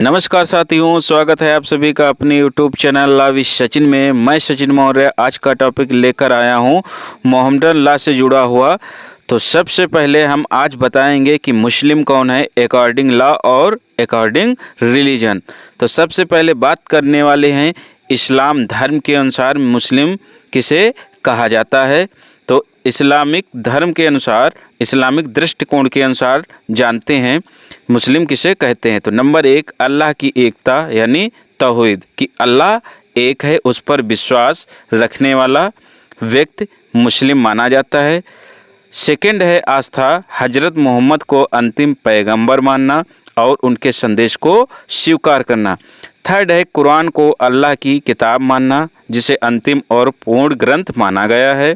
नमस्कार साथियों, स्वागत है आप सभी का अपने YouTube channel law with Sachin में। मैं सचिन मौर्य आज का टॉपिक लेकर आया हूं मोहम्मदन लॉ से जुड़ा हुआ। तो सबसे पहले हम आज बताएंगे कि मुस्लिम कौन है अकॉर्डिंग लॉ और अकॉर्डिंग रिलीजन। तो सबसे पहले बात करने वाले हैं इस्लाम धर्म के अनुसार मुस्लिम किसे कहा जाता है। तो इस्लामिक धर्म के अनुसार, इस्लामिक दृष्टिकोण के अनुसार जानते हैं मुस्लिम किसे कहते हैं। तो नंबर 1, अल्लाह की एकता यानी तौहीद, कि अल्लाह एक है, उस पर विश्वास रखने वाला व्यक्ति मुस्लिम माना जाता है। सेकंड है आस्था, हजरत मोहम्मद को अंतिम पैगंबर मानना और उनके संदेश को स्वीकार करना। थर्ड है कुरान को अल्लाह की किताब मानना, जिसे अंतिम और पूर्ण ग्रंथ माना गया है।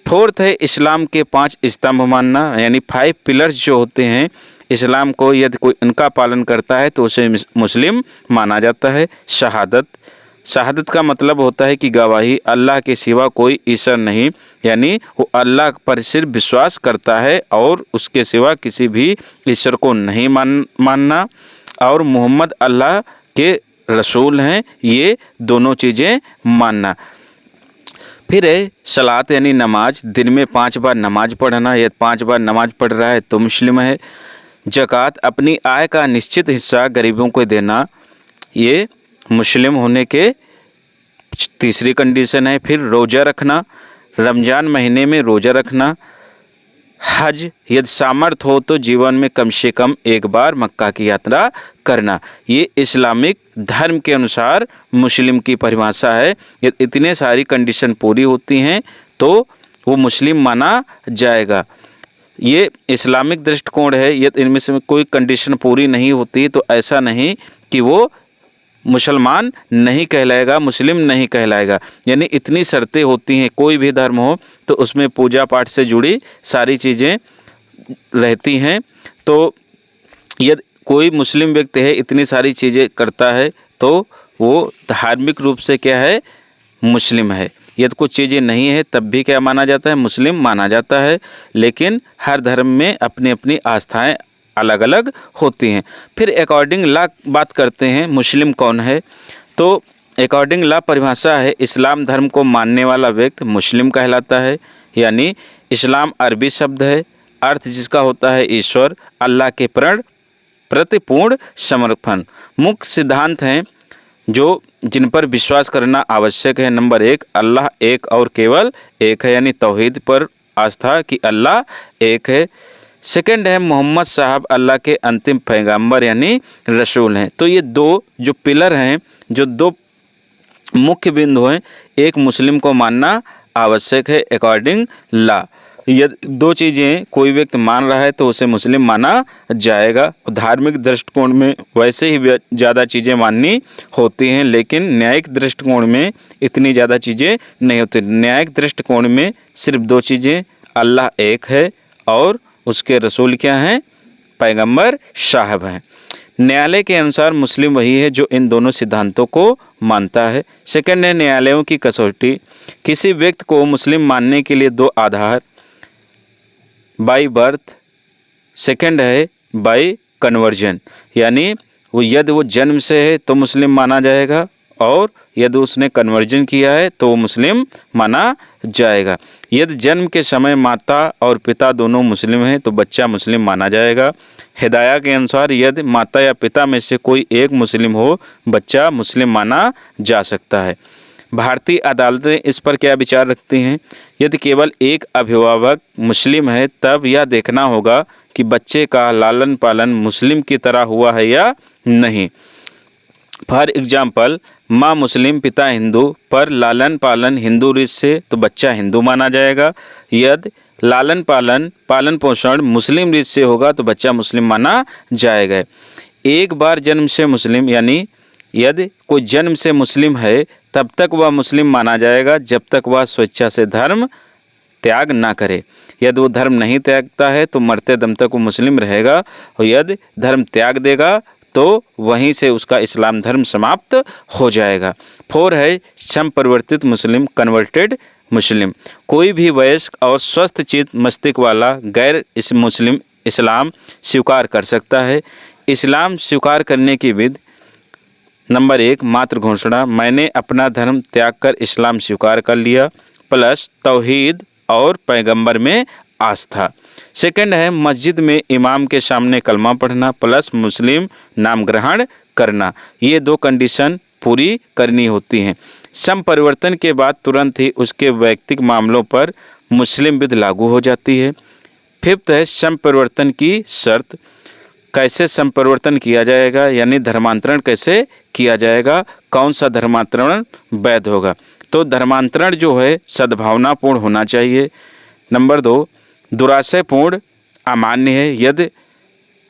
फोर्थ है इस्लाम के 5 स्तंभ मानना, यानी 5 पिलर्स जो होते हैं इस्लाम को, यदि कोई इनका पालन करता है तो उसे मुस्लिम माना जाता है। शहादत, शहादत का मतलब होता है कि गवाही, अल्लाह के सिवा कोई ईश्वर नहीं, यानी वो अल्लाह पर सिर्फ विश्वास करता है और उसके सिवा किसी भी ईश्वर को नहीं मानना। और मोहम्मद अल्लाह के रसूल हैं, ये दोनों चीज़ें मानना। फिर है सलात यानी नमाज, दिन में 5 बार नमाज पढ़ना, यदि 5 बार नमाज पढ़ रहा है तो मुस्लिम है। ज़कात, अपनी आय का निश्चित हिस्सा गरीबों को देना, ये मुस्लिम होने के तीसरी कंडीशन है। फिर रोज़ा रखना, रमज़ान महीने में रोज़ा रखना। हज, यदि सामर्थ्य हो तो जीवन में कम से कम एक बार मक्का की यात्रा करना। ये इस्लामिक धर्म के अनुसार मुस्लिम की परिभाषा है। यदि इतने सारी कंडीशन पूरी होती हैं तो वो मुस्लिम माना जाएगा। ये इस्लामिक दृष्टिकोण है। यदि इनमें से कोई कंडीशन पूरी नहीं होती तो ऐसा नहीं कि वो मुसलमान नहीं कहलाएगा, मुस्लिम नहीं कहलाएगा। यानी इतनी शर्तें होती हैं, कोई भी धर्म हो तो उसमें पूजा पाठ से जुड़ी सारी चीज़ें रहती हैं। तो यदि कोई मुस्लिम व्यक्ति है, इतनी सारी चीज़ें करता है तो वो धार्मिक रूप से क्या है, मुस्लिम है। यदि कुछ चीज़ें नहीं है तब भी क्या माना जाता है, मुस्लिम माना जाता है। लेकिन हर धर्म में अपनी अपनी आस्थाएं अलग अलग होती हैं। फिर अकॉर्डिंग लॉ बात करते हैं मुस्लिम कौन है। तो अकॉर्डिंग लॉ परिभाषा है इस्लाम धर्म को मानने वाला व्यक्ति मुस्लिम कहलाता है। यानी इस्लाम अरबी शब्द है, अर्थ जिसका होता है ईश्वर, अल्लाह के प्रति पूर्ण समर्पण। मुख्य सिद्धांत हैं जो जिन पर विश्वास करना आवश्यक है। नंबर 1, अल्लाह एक और केवल एक है, यानी तौहीद पर आस्था कि अल्लाह एक है। सेकंड है मोहम्मद साहब अल्लाह के अंतिम पैगंबर यानी रसूल हैं। तो ये दो जो पिलर हैं, जो दो मुख्य बिंदु हैं, एक मुस्लिम को मानना आवश्यक है अकॉर्डिंग लॉ। यदि दो चीज़ें कोई व्यक्ति मान रहा है तो उसे मुस्लिम माना जाएगा। धार्मिक दृष्टिकोण में वैसे ही ज़्यादा चीज़ें माननी होती हैं, लेकिन न्यायिक दृष्टिकोण में इतनी ज़्यादा चीज़ें नहीं होती। न्यायिक दृष्टिकोण में सिर्फ 2 चीज़ें, अल्लाह एक है और उसके रसूल क्या हैं, पैगंबर साहब हैं। न्यायालय के अनुसार मुस्लिम वही है जो इन दोनों सिद्धांतों को मानता है। सेकंड है न्यायालयों की कसौटी, किसी व्यक्ति को मुस्लिम मानने के लिए 2 आधार, बाई बर्थ, सेकंड है बाई कन्वर्जन, यानी यदि वो जन्म से है तो मुस्लिम माना जाएगा और यदि उसने कन्वर्जन किया है तो वो मुस्लिम माना जाएगा। यदि जन्म के समय माता और पिता दोनों मुस्लिम हैं तो बच्चा मुस्लिम माना जाएगा। हिदाया के अनुसार यदि माता या पिता में से कोई एक मुस्लिम हो, बच्चा मुस्लिम माना जा सकता है। भारतीय अदालतें इस पर क्या विचार रखती हैं, यदि केवल एक अभिभावक मुस्लिम है तब यह देखना होगा कि बच्चे का लालन पालन मुस्लिम की तरह हुआ है या नहीं। फॉर एग्जाम्पल, माँ मुस्लिम पिता हिंदू पर लालन पालन हिंदू रीत से तो बच्चा हिंदू माना जाएगा। यदि लालन पालन पोषण मुस्लिम रीत से होगा तो बच्चा मुस्लिम माना जाएगा। एक बार जन्म से मुस्लिम, यानी यदि कोई जन्म से मुस्लिम है तब तक वह मुस्लिम माना जाएगा जब तक वह स्वेच्छा से धर्म त्याग ना करे। यदि वो धर्म नहीं त्यागता है तो मरते दम तक वो मुस्लिम रहेगा, और यदि धर्म त्याग देगा तो वहीं से उसका इस्लाम धर्म समाप्त हो जाएगा। 4 है संपरिवर्तित मुस्लिम, कन्वर्टेड मुस्लिम, कोई भी वयस्क और स्वस्थ चित्त मस्तिष्क वाला गैर मुस्लिम इस्लाम स्वीकार कर सकता है। इस्लाम स्वीकार करने की विधि। नंबर 1 मात्र घोषणा, मैंने अपना धर्म त्याग कर इस्लाम स्वीकार कर लिया, प्लस तौहीद और पैगंबर में आस्था। सेकंड है मस्जिद में इमाम के सामने कलमा पढ़ना प्लस मुस्लिम नाम ग्रहण करना। ये 2 कंडीशन पूरी करनी होती हैं। सम परिवर्तन के बाद तुरंत ही उसके वैयक्तिक मामलों पर मुस्लिम विधि लागू हो जाती है। फिफ्थ है सम परिवर्तन की शर्त, कैसे संपरिवर्तन किया जाएगा, यानी धर्मांतरण कैसे किया जाएगा, कौन सा धर्मांतरण वैध होगा। तो धर्मांतरण जो है सद्भावनापूर्ण होना चाहिए। नंबर 2 दुराशयपूर्ण अमान्य है। यदि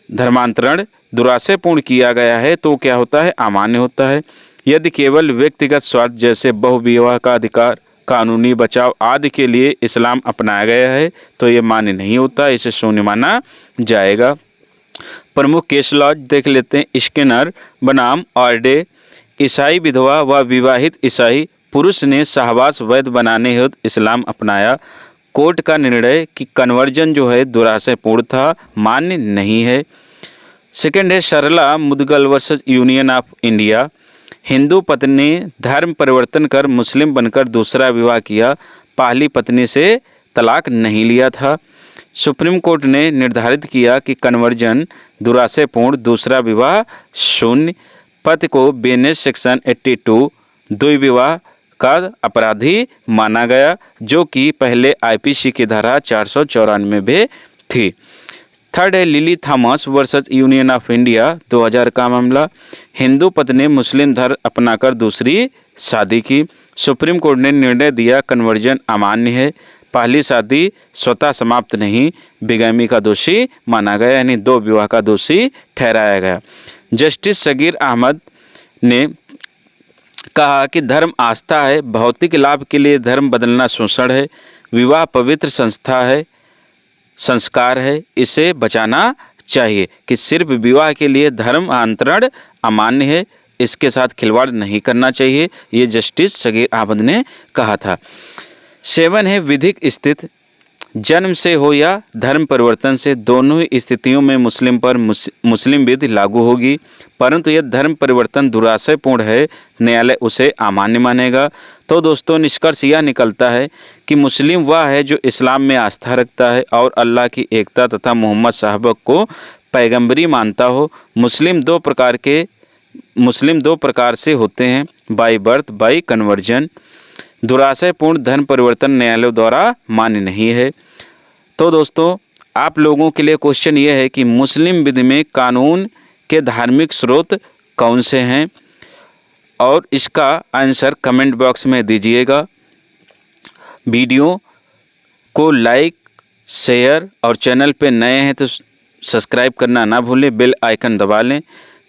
धर्मांतरण दुराशयपूर्ण किया गया है तो क्या होता है, अमान्य होता है। यदि केवल व्यक्तिगत स्वार्थ जैसे बहुविवाह का अधिकार, कानूनी बचाव आदि के लिए इस्लाम अपनाया गया है तो ये मान्य नहीं होता, इसे शून्य माना जाएगा। प्रमुख केस लॉज देख लेते हैं। स्किनर बनाम ऑर्डे, ईसाई विधवा व विवाहित ईसाई पुरुष ने सहवास वैध बनाने हेतु इस्लाम अपनाया। कोर्ट का निर्णय कि कन्वर्जन जो है दुराशयपूर्ण था, मान्य नहीं है। सेकंड है Sarla Mudgal versus union of India, Hindu पत्नी ने धर्म परिवर्तन कर मुस्लिम बनकर दूसरा विवाह किया, पहली पत्नी से तलाक नहीं लिया था। सुप्रीम कोर्ट ने निर्धारित किया कि कन्वर्जन दुराशयपूर्ण, दूसरा विवाह शून्य। पति को बीएनएस सेक्शन 82 द्वि विवाह का अपराधी माना गया, जो कि पहले आईपीसी की धारा 494 में थी। थर्ड है lily Thomas versus union of India 2000 का मामला, हिंदू पत्नी ने मुस्लिम धर्म अपनाकर दूसरी शादी की। सुप्रीम कोर्ट ने निर्णय दिया कन्वर्जन अमान्य है, पहली शादी स्वतः समाप्त नहीं, बिगामी का दोषी माना गया, यानी 2 विवाह का दोषी ठहराया गया। जस्टिस सगीर अहमद ने कहा कि धर्म आस्था है, भौतिक लाभ के लिए धर्म बदलना शोषण है, विवाह पवित्र संस्कार है, इसे बचाना चाहिए कि सिर्फ विवाह के लिए धर्मांतरण अमान्य है, इसके साथ खिलवाड़ नहीं करना चाहिए, ये जस्टिस सगीर अहमद ने कहा था। 7 है विधिक स्थिति, जन्म से हो या धर्म परिवर्तन से दोनों ही स्थितियों में मुस्लिम पर मुस्लिम विधि लागू होगी, परंतु यदि धर्म परिवर्तन दुराशयपूर्ण है न्यायालय उसे अमान्य मानेगा। तो दोस्तों निष्कर्ष यह निकलता है कि मुस्लिम वह है जो इस्लाम में आस्था रखता है और अल्लाह की एकता तथा मोहम्मद साहब को पैगंबरी मानता हो। मुस्लिम दो प्रकार से होते हैं, बाई बर्थ, बाई कन्वर्जन। दुराशयपूर्ण धर्म परिवर्तन न्यायालयों द्वारा मान्य नहीं है। तो दोस्तों आप लोगों के लिए क्वेश्चन ये है कि मुस्लिम विधि में कानून के धार्मिक स्रोत कौन से हैं, और इसका आंसर कमेंट बॉक्स में दीजिएगा। वीडियो को लाइक, शेयर और चैनल पे नए हैं तो सब्सक्राइब करना ना भूलें, बेल आइकन दबा लें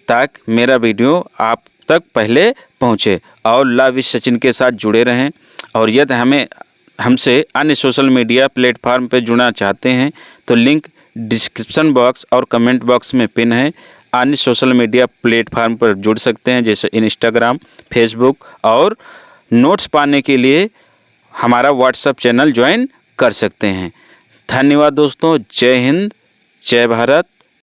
ताकि मेरा वीडियो आप तक पहले पहुँचे, और ला विद सचिन के साथ जुड़े रहें। और यदि हमसे अन्य सोशल मीडिया प्लेटफार्म पर जुड़ना चाहते हैं तो लिंक डिस्क्रिप्शन बॉक्स और कमेंट बॉक्स में पिन है। अन्य सोशल मीडिया प्लेटफार्म पर जुड़ सकते हैं जैसे इंस्टाग्राम, फेसबुक, और नोट्स पाने के लिए हमारा व्हाट्सएप चैनल ज्वाइन कर सकते हैं। धन्यवाद दोस्तों। जय हिंद, जय भारत।